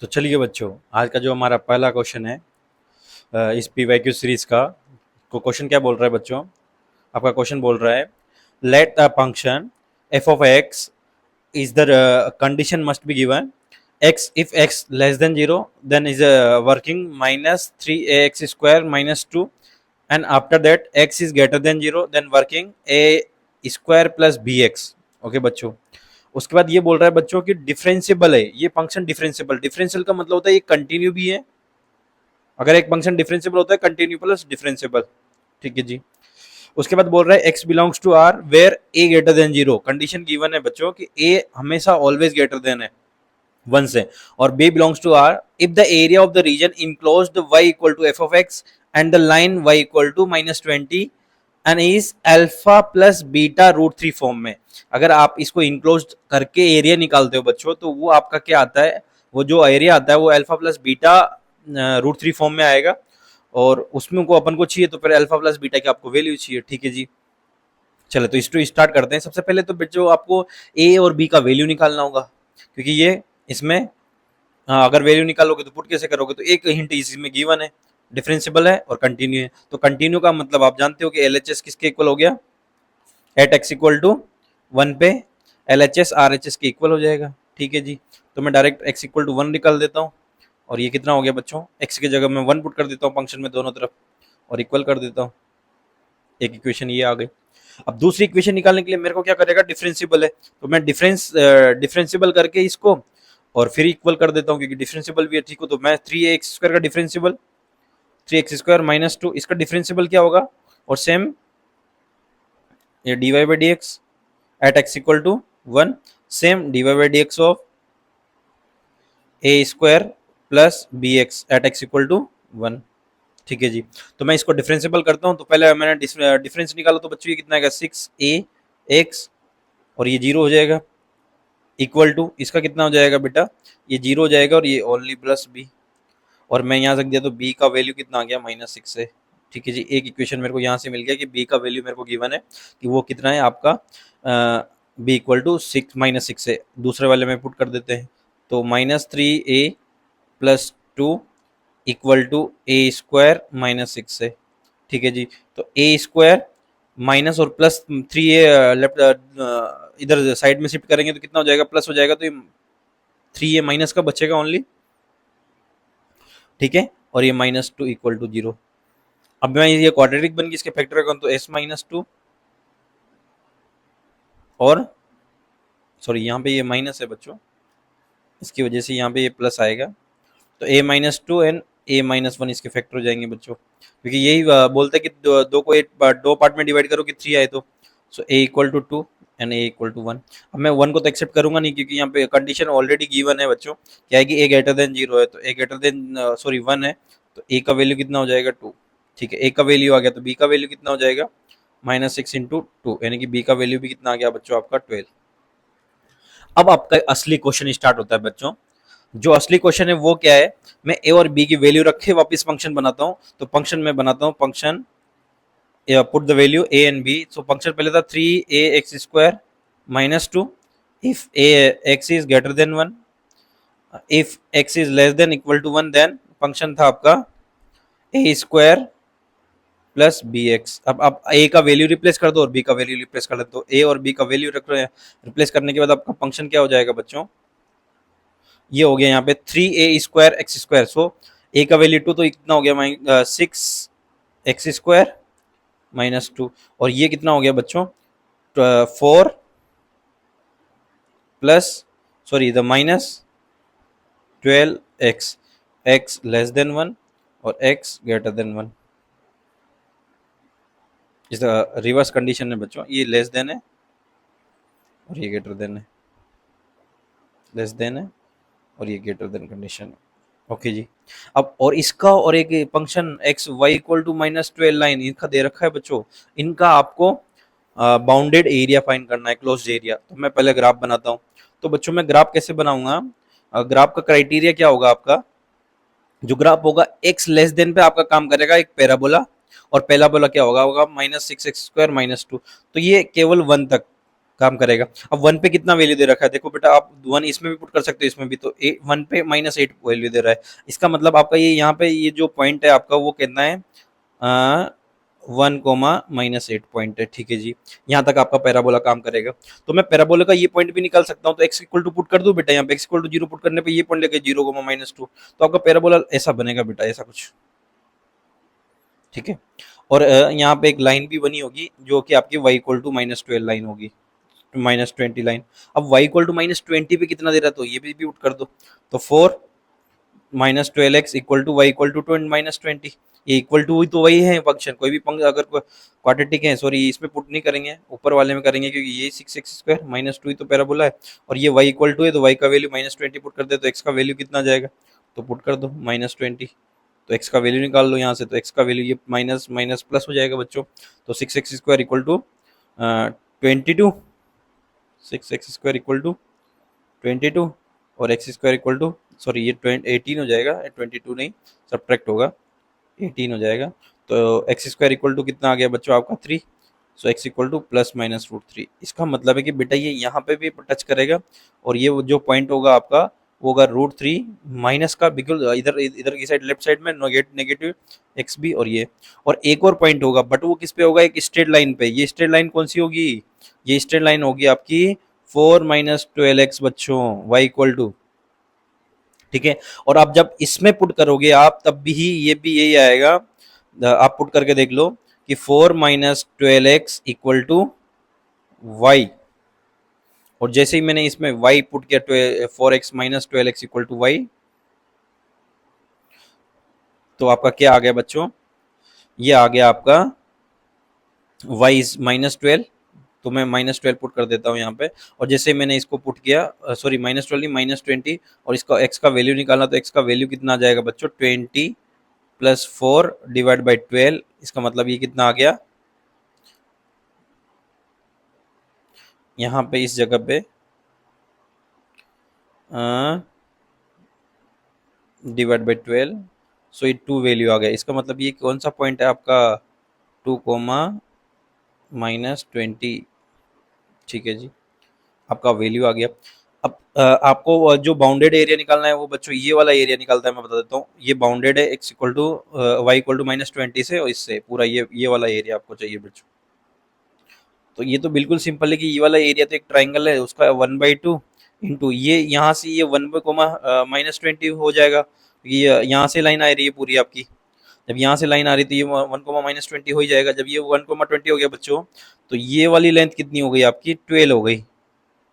तो चलिए बच्चों, आज का जो हमारा पहला क्वेश्चन है इस पीवाईक्यू सीरीज का। को क्वेश्चन क्या बोल रहा है बच्चों? आपका क्वेश्चन बोल रहा है, let a function F of X is the condition must be given X if X less than zero then is working minus three A X square minus two, and after that X is greater than zero then working A square plus B X. Okay बच्चों, उसके बाद ये बोल रहा है बच्चों कि differentiable है ये फंक्शन। डिफरेंशियबल, डिफरेंशियल का मतलब होता है ये कंटिन्यू भी है। अगर एक फंक्शन डिफरेंशियबल होता है कंटिन्यू प्लस डिफरेंशियबल, ठीक है जी। उसके बाद बोल रहा है X belongs to R where A greater than zero. Condition given है बच्चों कि ए हमेशा ऑलवेज ग्रेटर देन है वन से, और B belongs to R if the area of the region enclosed Y equal to F of X and the line Y equal to -20 and is alpha plus beta root three form में। अगर आप इसको enclose करके area निकालते हो बच्चों, तो वो आपका क्या आता है, वो जो एरिया आता है वो alpha plus beta root three form में आएगा, और उसमें को अपन को चाहिए तो फिर अल्फा प्लस बीटा की आपको वैल्यू चाहिए, ठीक है जी। चलो तो इसको स्टार्ट करते हैं। सबसे पहले तो बच्चों आपको ए और बी का वैल्यू निकालना होगा, क्योंकि ये इसमें अगर वैल्यू निकालोगे तो पुट कैसे करोगे? तो एक हिंट इसमें गिवन है, डिफरेंशियबल है और कंटिन्यू है। तो कंटिन्यू का मतलब आप जानते हो कि एल एच एस किसके इक्वल हो गया? At x equal to one पे L H S R H S के इक्वल हो जाएगा, ठीक है जी। तो मैं direct x equal to one निकाल देता हूँ, और ये कितना हो गया बच्चों? एक्स की जगह मैं वन पुट कर देता हूँ फंक्शन में दोनों तरफ, और इक्वल कर देता हूँ। एक इक्वेशन ये आ गई। अब दूसरी इक्वेशन निकालने के लिए मेरे को क्या करेगा? डिफरेंशियबल है तो मैं डिफरेंशियबल करके इसको और फिर इक्वल कर देता हूँ, क्योंकि डिफरेंशियबल भी है, ठीक हो। तो मैं थ्री एक्स स्क्वायर का differentiable, three X square minus two, इसका डिफरेंशियबल क्या होगा? और सेम ये D Y by D X at x equal to one, same D Y by D X of A square plus B X at x equal to one, ठीक है जी। तो मैं इसको डिफरेंशियबल करता हूँ। तो पहले मैंने डिफरेंस निकाला, तो बच्चों ये कितना आएगा? सिक्स ए एक्स, और ये जीरो हो जाएगा, इक्वल टू इसका कितना हो जाएगा बेटा? ये जीरो हो जाएगा, और ये ओनली प्लस बी, और मैं यहाँ रख दिया तो बी का वैल्यू कितना आ गया? -6 है, ठीक है जी। एक इक्वेशन मेरे को यहाँ से मिल गया कि बी का वैल्यू मेरे को गिवन है कि वो कितना है आपका, बी इक्वल टू -6 है। दूसरे वाले में पुट कर देते हैं, तो -3a plus two equal to A square -6 है, ठीक है जी। तो ए स्क्वायर माइनस और प्लस थ्री ए लेफ्ट इधर साइड में शिफ्ट करेंगे तो कितना हो जाएगा? प्लस हो जाएगा, तो ये थ्री ए माइनस का बचेगा ओनली, ठीक है। और ये -2 इक्वल टू जीरो। अब मैं ये क्वाड्रेटिक बन गई, इसके फैक्टर करूँ तो s-2, और सॉरी यहाँ पे ये माइनस है बच्चों, इसकी वजह से यहाँ पे ये प्लस आएगा। तो a-2 एंड a-1 इसके फैक्टर हो जाएंगे बच्चों, क्योंकि यही बोलते हैं कि दो को दो पार्ट में डिवाइड करो कि थ्री आए तो। So a equal to two and a equal to one. अब मैं वन को तो एक्सेप्ट करूंगा नहीं, क्योंकि यहाँ पे कंडीशन ऑलरेडी गिवन है बच्चों, क्या है कि a ग्रेटर देन जीरो है, तो a greater than sorry one है, तो a का वैल्यू कितना हो जाएगा? टू, ठीक है। a का वैल्यू आ गया, तो b का वैल्यू कितना हो जाएगा? -6 इंटू टू, यानी कि b का वैल्यू भी कितना आ गया बच्चों? आपका 12। अब आपका असली क्वेश्चन स्टार्ट होता है बच्चों। जो असली क्वेश्चन है वो क्या है? मैं ए और बी की वैल्यू रखे वापस फंक्शन बनाता हूँ। तो फंक्शन में बनाता हूँ function, put the value A and B. So function पहले था three A X square minus two if A X is greater than one, if X is less than equal to one, then function था आपका A square plus B X. अब आप ए का value replace कर दो और बी का value replace कर दो। ए और बी का वैल्यू रख रहे हैं, रिप्लेस करने के बाद आपका फंक्शन क्या हो जाएगा बच्चों? ये हो गया यहाँ पे थ्री ए स्क्वायर एक्स स्क्वायर। सो ए का वैल्यू टू, तो कितना हो गया? Six x square minus to, और ये कितना हो गया बच्चों? Four plus sorry the minus 12x, x less then one और एक्स ग्रेटर देन वन। इसका रिवर्स कंडीशन है बच्चों, ये लेस देन है और ये ग्रेटर देन है, लेस देन है और ये ग्रेटर देन कंडीशन है, ओके जी। अब और इसका और एक function X Y equal to -12 line इनका दे रखा है बच्चों। इनका आपको बाउंडेड एरिया फाइंड करना है, क्लोज्ड एरिया। तो मैं पहले ग्राफ बनाता हूँ। तो बच्चों मैं ग्राफ कैसे बनाऊंगा? ग्राफ का क्राइटेरिया क्या होगा आपका? जो ग्राफ होगा एक्स लेस देन पे आपका काम करेगा एक पैराबोला, और पैराबोला क्या होगा? -6 एक्स स्क्वायर -2। तो ये केवल वन तक, काम करेगा। अब वन पे कितना वैल्यू दे रखा है, देखो बेटा आप वन इसमें भी पुट कर सकते हो, इसमें भी, तो वन पे -8 वैल्यू दे रहा है। इसका मतलब आपका ये यहाँ पे ये जो पॉइंट है आपका वो कितना है, 1, -8 पॉइंट है, ठीक है जी। यहाँ तक आपका पैराबोला काम करेगा। तो मैं पैराबोला का ये पॉइंट भी निकाल सकता हूँ, तो x इक्वल टू पुट कर दूं बेटा, यहाँ पे x इक्वल टू 0 पुट करने पे ये पॉइंट लेके 0, -2, तो आपका पैराबोला ऐसा बनेगा बेटा, ऐसा कुछ, ठीक है। और यहाँ पे एक लाइन भी बनी होगी जो कि आपकी y इक्वल टू -12 लाइन होगी, -20 लाइन। अब y इक्वल टू -20 पे कितना दे रहा है, तो ये भी पुट कर दो, तो 4 -12x equal to y equal to -20, ये इक्वल टू तो वही है फंक्शन, कोई भी फंक्शन अगर क्वाड्रेटिक है, सॉरी इसमें पुट नहीं करेंगे, ऊपर वाले में करेंगे, क्योंकि ये 6x² -2 ही तो पैराबोला है, और ये y इक्वल टू है, तो y का वैल्यू -20 पुट कर दे, तो x का वैल्यू कितना आ जाएगा, तो पुट कर दो -20, तो x का वैल्यू निकाल लो यहाँ से, तो x का वैल्यू ये माइनस माइनस प्लस हो जाएगा बच्चों, तो 6x² equal to 22, 6x² equal to 22, और x² इक्वल टू, सॉरी ये 18 हो जाएगा, 22 नहीं, सब्ट्रैक्ट होगा, 18 हो जाएगा। तो x² इक्वल टू कितना आ गया बच्चों आपका 3, सो x इक्वल टू +-√3। इसका मतलब है कि बेटा ये यहाँ पे भी टच करेगा, और ये जो पॉइंट होगा आपका वो होगा √3 माइनस का, बिल्कुल इधर इधर की साइड लेफ्ट साइड में नेगेटिव एक्स भी, और ये, और एक और पॉइंट होगा, बट वो किस पे होगा, एक स्ट्रेट लाइन पे। ये स्ट्रेट लाइन कौन सी होगी, ये स्ट्रेट लाइन होगी आपकी 4 - 12x बच्चों, y इक्वल टू, ठीक है। और आप जब इसमें पुट करोगे आप, तब भी ये भी यही आएगा, आप पुट करके देख लो कि 4 - 12x इक्वल टू वाई, और जैसे ही मैंने इसमें y पुट किया, 4x - 12x equal to Y, तो आपका क्या आ गया बच्चों, ये आ गया आपका y इज -12, तो मैं -12 पुट कर देता हूँ यहाँ पे, और जैसे मैंने इसको पुट किया, सॉरी -12 नहीं -20, और इसका x का वैल्यू निकालना, तो x का वैल्यू कितना आ जाएगा बच्चों, 20 + 4 डिवाइड बाई 12, इसका मतलब ये कितना आ गया, यहाँ पे इस जगह पे डिवाइड बाई 12, सो ये 2 वैल्यू आ गया। इसका मतलब ये कौन सा पॉइंट है आपका, 2, -20, ठीक है जी, आपका वैल्यू आ गया। अब आपको जो बाउंडेड एरिया निकालना है वो बच्चों ये वाला एरिया निकालता है, मैं बता देता हूँ, ये बाउंडेड है x equal to y equal to -20 से, और इससे पूरा ये वाला एरिया आपको चाहिए बच्चों। तो ये तो बिल्कुल सिंपल है कि ये वाला एरिया तो एक ट्राइंगल है, उसका 1/2 इंटू ये, यहाँ से ये 1, -20 हो जाएगा, ये यहाँ से लाइन आ रही है पूरी आपकी, जब यहाँ से लाइन आ रही थी, ये 1, -20 हो ही जाएगा। जब ये 1, 20 हो गया बच्चों, तो ये वाली लेंथ कितनी हो गई आपकी, 12 हो गई,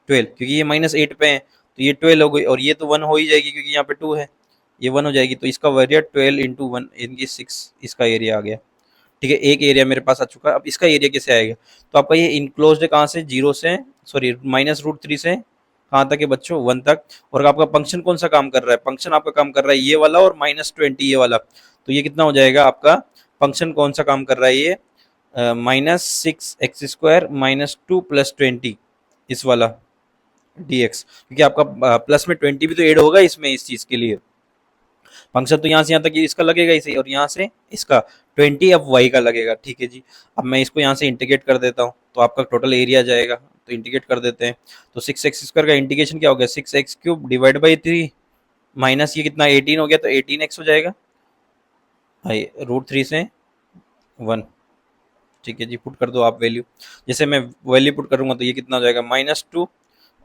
12, क्योंकि ये -8 पे है, तो ये 12 हो गई, और ये तो 1 हो ही जाएगी क्योंकि यहाँ पे 2 है, ये 1 हो जाएगी, तो इसका एरिया 12 इंटू 1 इनकी 6, इसका एरिया आ गया, ठीक है। एक एरिया मेरे पास आ चुका है। अब इसका एरिया कैसे आएगा, तो आपका ये इनक्लोज्ड है कहाँ से, 0 से, सॉरी -√3 से कहाँ तक है बच्चों, 1 तक, और आपका फंक्शन कौन सा काम कर रहा है, फंक्शन आपका काम कर रहा है ये वाला, और -20 ये वाला, तो ये कितना हो जाएगा आपका, फंक्शन कौन सा काम कर रहा है ये, -6x² -2 + 20, इस वाला dx, क्योंकि आपका प्लस में 20 भी तो ऐड होगा इसमें, इस चीज के लिए फंक्शन तो यहाँ से यहाँ तक इसका लगेगा इसे, और यहाँ से इसका 20 अब y का लगेगा, ठीक है जी। अब मैं इसको यहाँ से इंटीग्रेट कर देता हूँ, तो आपका टोटल एरिया आ जाएगा, तो इंटीग्रेट कर देते हैं, तो 6x² का इंटीग्रेशन क्या हो गया, 6x³ डिवाइड बाई 3, माइनस ये कितना 18 हो गया, तो 18x हो जाएगा, भाई √3 से 1, ठीक है जी। पुट कर दो आप वैल्यू, जैसे मैं वैल्यू पुट करूंगा तो ये कितना हो जाएगा, -2,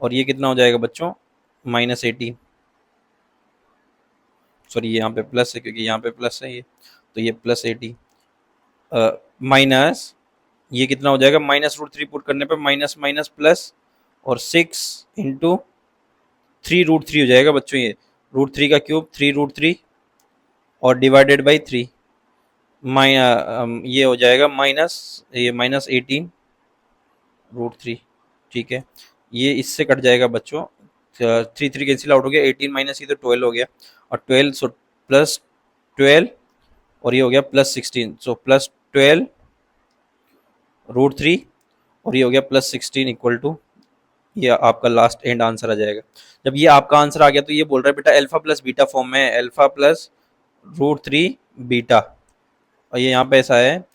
और ये कितना हो जाएगा बच्चों, -18, सॉरी ये यहाँ पे प्लस है क्योंकि यहाँ पे प्लस है ये, तो ये +80 माइनस, ये कितना हो जाएगा, -√3 पुट करने पे माइनस माइनस प्लस, और 6 इंटू 3√3 हो जाएगा बच्चों, ये √3 का क्यूब 3√3, और डिवाइडेड बाई 3, ये हो जाएगा ये -18√3, ठीक है। ये इससे कट जाएगा बच्चों, 3 कैंसिल आउट हो गया, 18 माइनस ये तो 12 हो गया, और 12 सो +12, और ये हो गया +16, सो +12√3, और ये हो गया +16 इक्वल टू, ये आपका लास्ट एंड आंसर आ जाएगा। जब ये आपका आंसर आ गया तो ये बोल रहा है बेटा अल्फा प्लस बीटा फॉर्म में, अल्फा प्लस √3 बीटा, और ये यहाँ पे ऐसा है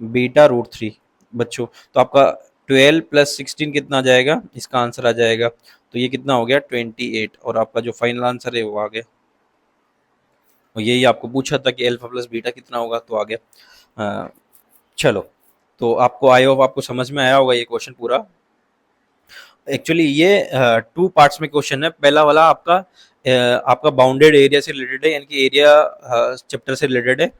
बीटा √3 बच्चों, तो आपका 12 प्लस 16 कितना आ जाएगा, इसका आंसर आ जाएगा। तो ये कितना हो गया 28, और आपका जो फाइनल आंसर है वो आ गया। और यही आपको पूछा था कि अल्फा प्लस बीटा कितना होगा, तो आ गया। चलो, तो आपको आई होप आपको समझ में आया होगा ये क्वेश्चन पूरा। एक्चुअली ये टू पार्ट्स में क्वेश्चन है। पहला वाला आपका बाउंडेड एरिया से रिलेटेड है, यानी कि एरिया चैप्टर से रिलेटेड है।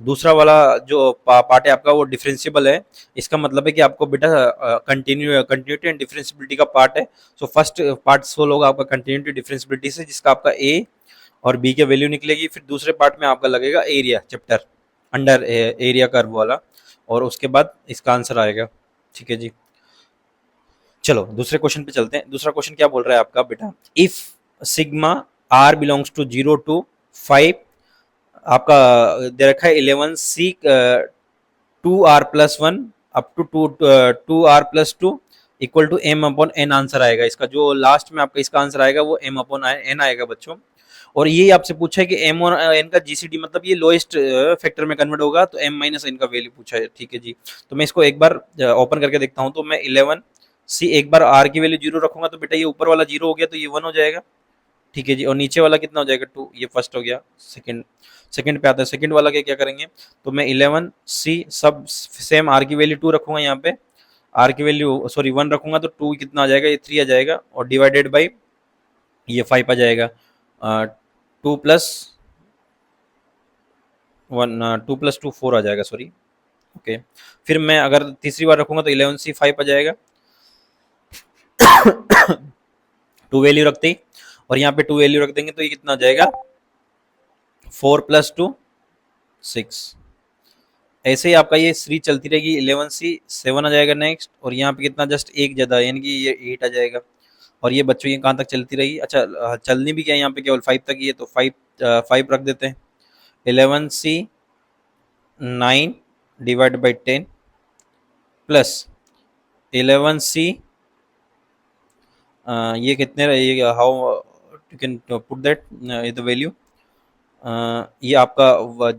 दूसरा वाला जो पार्ट है आपका वो डिफरेंशिएबल है। इसका मतलब है कि आपको बेटा कंटिन्यूटी एंड डिफरेंशिएबिलिटी का पार्ट है। सो फर्स्ट पार्ट सोल्व होगा आपका कंटिन्यूटी डिफरेंशिएबिलिटी से, जिसका आपका ए और बी के वैल्यू निकलेगी। फिर दूसरे पार्ट में आपका लगेगा area chapter, under area curve वाला, और उसके बाद इसका आंसर आएगा। ठीक है जी। चलो दूसरे क्वेश्चन पे चलते हैं। दूसरा क्वेश्चन क्या बोल रहा है आपका बेटा, if sigma R belongs to 0 to 5, आपका दे रखा है 11 C 2R+1 up to 2R+2 equal to M/N answer आएगा इसका। जो लास्ट में आपका इसका आंसर आएगा वो M/N आएगा बच्चों। और ये आपसे पूछा है कि M और N का GCD मतलब ये लोएस्ट फैक्टर में कन्वर्ट होगा, तो M-N का वैल्यू पूछा है। ठीक है जी। तो मैं इसको एक बार ओपन करके देखता हूँ। तो मैं 11C एक बार R की वैल्यू 0 रखूंगा तो बेटा ये ऊपर वाला 0 हो गया, तो ये 1 हो जाएगा। ठीक है जी। और नीचे वाला कितना हो जाएगा 2, ये फर्स्ट हो गया। सेकंड सेकंड पे आता है, सेकंड वाला क्या करेंगे, तो मैं 11C सब सेम R की वैल्यू 2 रखूंगा यहाँ पे, R की वैल्यू सॉरी 1 रखूंगा, तो 2 कितना आ जाएगा, ये 3 आ जाएगा, और डिवाइडेड बाई ये 5 आ जाएगा। 2+1 2+2 4 आ जाएगा, सॉरी। ओके। फिर मैं अगर तीसरी बार रखूंगा तो 11C 5 आ जाएगा। 2 वैल्यू रखते ही, और यहाँ पे 2 वैल्यू रख देंगे, तो ये कितना आ जाएगा 4+2 6। ऐसे ही आपका ये सीरीज चलती रहेगी। 11C 7 आ जाएगा नेक्स्ट, और यहाँ पे कितना जस्ट एक ज्यादा, यानी कि ये 8 आ जाएगा। और ये बच्चों ये कहाँ तक चलती रही, अच्छा चलनी भी क्या है, यहाँ पे केवल 5 तक ही है, तो 5 रख देते हैं। 11C 9 divide by 10 plus 11C ये कितने ये how you can put that the value, ये आपका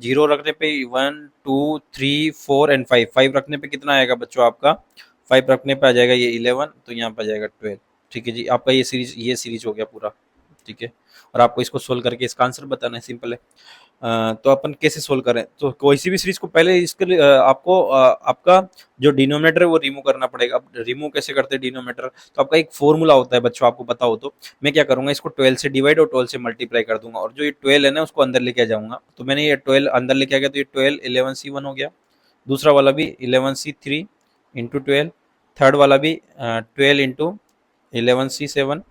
0 रखने पे 1 2 3 4 एंड 5, 5 रखने पे कितना आएगा बच्चों आपका, 5 रखने पे आ जाएगा ये 11, तो यहाँ पे आ जाएगा 12। ठीक है जी। आपका ये सीरीज हो गया पूरा। ठीक है। और आपको इसको सोल्व करके इसका आंसर बताना है, सिंपल है। तो अपन कैसे सोल्व करें, तो कोई सी भी सीरीज को पहले इसके लिए आपको आपका जो डिनोमिनेटर है वो रिमूव करना पड़ेगा। अब रिमूव कैसे करते हैं डिनोमिनेटर, तो आपका एक फॉर्मूला होता है बच्चों, आपको पता हो तो। मैं क्या करूंगा, इसको 12 से डिवाइड और 12 से मल्टीप्लाई कर दूंगा, और जो ये 12 है ना उसको अंदर लेके आ जाऊंगा। तो मैंने ये 12 अंदर लेके आ गया, तो ये 12 11C 1 हो गया। दूसरा वाला भी 11C 3 इंटू 12, थर्ड वाला भी 12 इंटू 11C 7,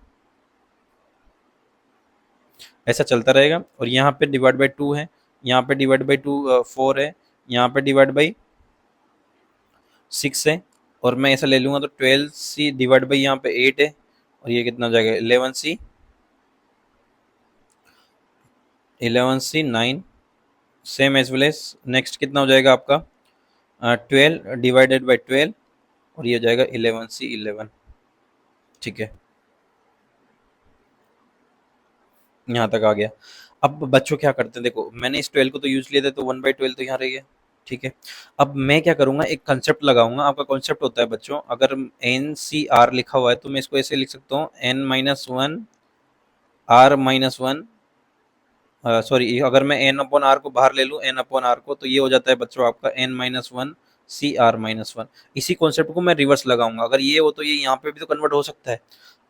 ऐसा चलता रहेगा। और यहाँ पे डिवाइड बाई 2 है, यहाँ पे डिवाइड बाई 2 4 है, यहाँ पे डिवाइड बाई 6 है, और मैं ऐसा ले लूँगा तो 12C डिवाइड बाई यहाँ पे 8 है, और ये कितना हो जाएगा 11C 9 same as well as. Next कितना हो जाएगा आपका 12 डिवाइडेड बाई 12, और ये हो जाएगा 11C 11। ठीक है, यहाँ तक आ गया। अब बच्चों क्या करते हैं, देखो मैंने इस 12 को तो यूज लिया था, तो 1/12 तो यहाँ रह गया। ठीक है। अब मैं क्या करूंगा, एक कंसेप्ट लगाऊंगा। आपका कॉन्सेप्ट होता है बच्चों, अगर NCR लिखा हुआ है तो मैं इसको ऐसे लिख सकता हूँ N-1 R-1, सॉरी अगर मैं N/R को बाहर ले लूँ, N/R को, तो ये हो जाता है बच्चों आपका N-1 CR-1। इसी कॉन्सेप्ट को मैं रिवर्स लगाऊंगा। अगर ये हो तो ये यहाँ पे भी तो कन्वर्ट हो सकता है।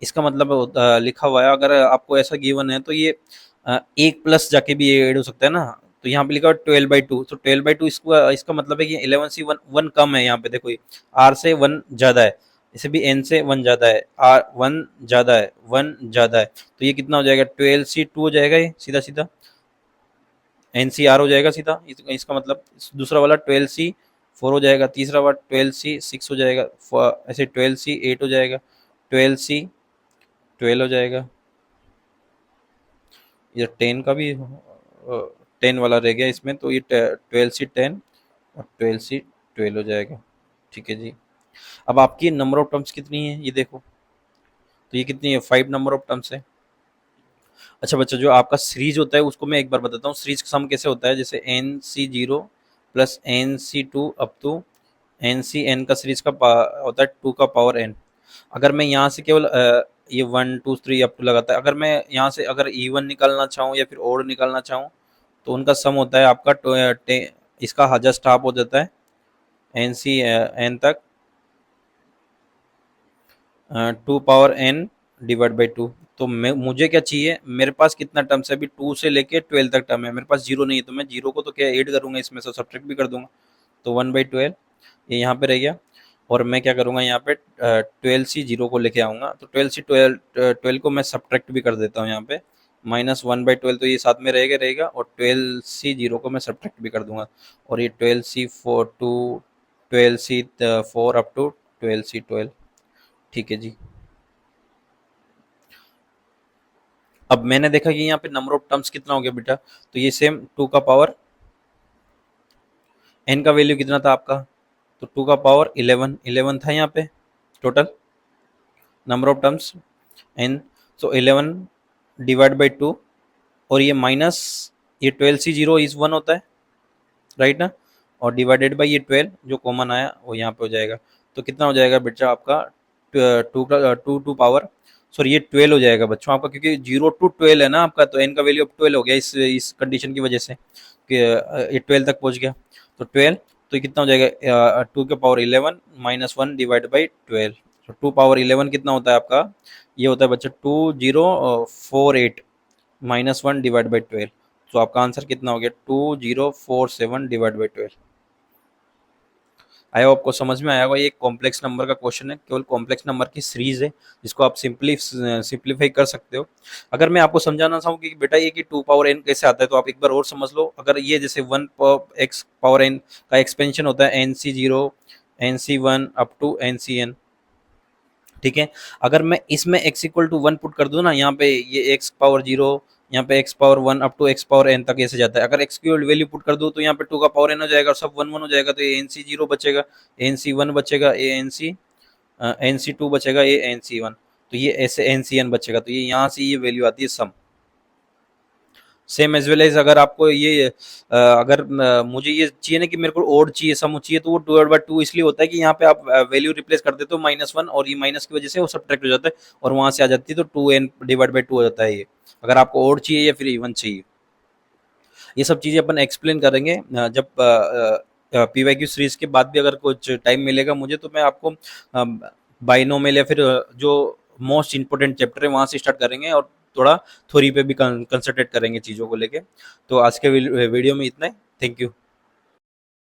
इसका मतलब लिखा हुआ है, अगर आपको ऐसा गिवन है तो ये एक प्लस जाके भी ऐड हो सकता है ना। तो यहाँ पे लिखा हुआ 12/2, तो 12/2 इसका मतलब है कि 11C 1 कम है यहाँ पे, देखो ये R से 1 ज्यादा है, इसे भी N से 1 ज्यादा है, R 1 ज्यादा है, 1 ज्यादा है, तो ये कितना हो जाएगा 12C 2 हो जाएगा, ये सीधा सीधा NCR हो जाएगा सीधा। इसका मतलब दूसरा वाला 12C 4 हो जाएगा, तीसरा वाला 12C 6 हो जाएगा, ऐसे 12C 8 हो जाएगा, 12C 12 हो जाएगा, ये 10 का भी 10 वाला रह गया इसमें, तो ये 12C 10 और 12C 12 हो जाएगा। ठीक है जी। अब आपकी नंबर ऑफ टर्म्स कितनी है ये देखो, तो ये कितनी है 5 नंबर ऑफ टर्म्स है। अच्छा बच्चा, जो आपका सीरीज होता है उसको मैं एक बार बताता हूँ। सीरीज का सम कैसे होता है, जैसे NC0 plus NC2 up to N C N का सीरीज का होता है 2 का पावर एन। अगर मैं यहाँ से केवल ये 1 2 3 अप टू लगाता है, अगर मैं यहाँ से अगर इवन निकालना चाहूँ या फिर ओड निकालना चाहूँ तो उनका सम होता है आपका इसका जस्ट हाफ हो जाता है एन सी एन तक 2 पावर एन डिवाइड बाई 2। तो मैं मुझे क्या चाहिए, मेरे पास कितना टर्म्स है अभी, 2 से लेके 12 तक टर्म है, मेरे पास जीरो नहीं है, तो मैं जीरो को तो क्या ऐड करूंगा इसमें से, सब्ट्रैक्ट भी कर दूंगा। तो 1/12 ये यहाँ पे रह गया। और मैं क्या करूँगा यहाँ पे 12 सी जीरो को लेके आऊँगा, तो 12 को मैं सब्ट्रैक्ट भी कर देता हूँ यहाँ पे, -1/12 तो ये साथ में रहेगा रहेगा, और 12 सी जीरो को मैं सब्ट्रैक्ट भी कर दूंगा। और ये 12 सी 4 टू 12 सी 4 अप टू 12 सी 12। ठीक है जी। अब मैंने देखा कि यहाँ पे नंबर ऑफ टर्म्स कितना हो गया बेटा, तो ये सेम 2 का पावर एन का वैल्यू कितना था आपका, तो 2 का पावर 11 11 था यहाँ पे total number of terms N. So 11 divide by 2, और ये माइनस ये 12 सी 0 इज 1 होता है, राइट ना, और डिवाइडेड बाई ये 12 जो कॉमन आया वो यहाँ पे हो जाएगा। तो कितना हो जाएगा बेटा आपका, 2 का 2 टू पावर सॉरी ये 12 हो जाएगा बच्चों आपका, क्योंकि 0 to 12 है ना आपका, तो एन का वैल्यू अब 12 हो गया इस कंडीशन की वजह से कि ये 12 तक पहुंच गया। तो 12, तो ये कितना हो जाएगा 2 के पावर 11 -1 डिवाइड बाई 12। तो 2 पावर 11 कितना होता है आपका, ये होता है बच्चा 2048 -1 डिवाइड बाई 12। तो आपका आंसर कितना हो गया 2047 डिवाइड बाई 12। आई होप आपको समझ में आया होगा। ये एक कॉम्प्लेक्स नंबर का क्वेश्चन है, केवल कॉम्प्लेक्स नंबर की सीरीज है जिसको आप सिंप्लीफाई कर सकते हो। अगर मैं आपको समझाना चाहूँ कि बेटा ये कि 2 पावर एन कैसे आता है, तो आप एक बार और समझ लो। अगर ये जैसे 1 पावर एन का एक्सपेंशन होता है N C zero N C one up to N C N, ठीक है। अगर मैं इसमें x इक्वल टू 1 पुट कर दूं ना, यहाँ पे ये x पावर 0, यहाँ पे x power 1 up to x power n तक ऐसे जाता है। अगर x की वैल्यू पुट कर दूं तो यहाँ पे 2 का पावर n हो जाएगा और सब 1 1 हो जाएगा, तो ये nc0 बचेगा, nc1 बचेगा, ये nc2 बचेगा, ये nc1, तो ये ऐसे ncn बचेगा। तो ये यहाँ से ये वैल्यू आती है सम। सेम एज वेल एज अगर आपको ये अगर मुझे ये चाहिए ना कि मेरे को ओड चाहिए, सम चाहिए, तो वो 2/2 इसलिए होता है कि यहाँ पे आप वैल्यू रिप्लेस कर देते हो -1, और ये माइनस की वजह से वो सब्ट्रैक्ट हो जाता है और वहां से आ जाती है, तो 2n डिवाइड बाई 2 हो जाता है ये, अगर आपको ओड चाहिए या फिर इवन चाहिए। ये सब चीज़ें अपन एक्सप्लेन करेंगे जब पीवाईक्यू सीरीज के बाद भी अगर कुछ टाइम मिलेगा मुझे, तो मैं आपको बाइनोमियल या फिर जो मोस्ट इंपॉर्टेंट चैप्टर है वहाँ से स्टार्ट करेंगे, और थोड़ा थ्योरी पे भी कंसंट्रेट करेंगे चीज़ों को लेके। तो आज के वीडियो में इतना ही। Thank you.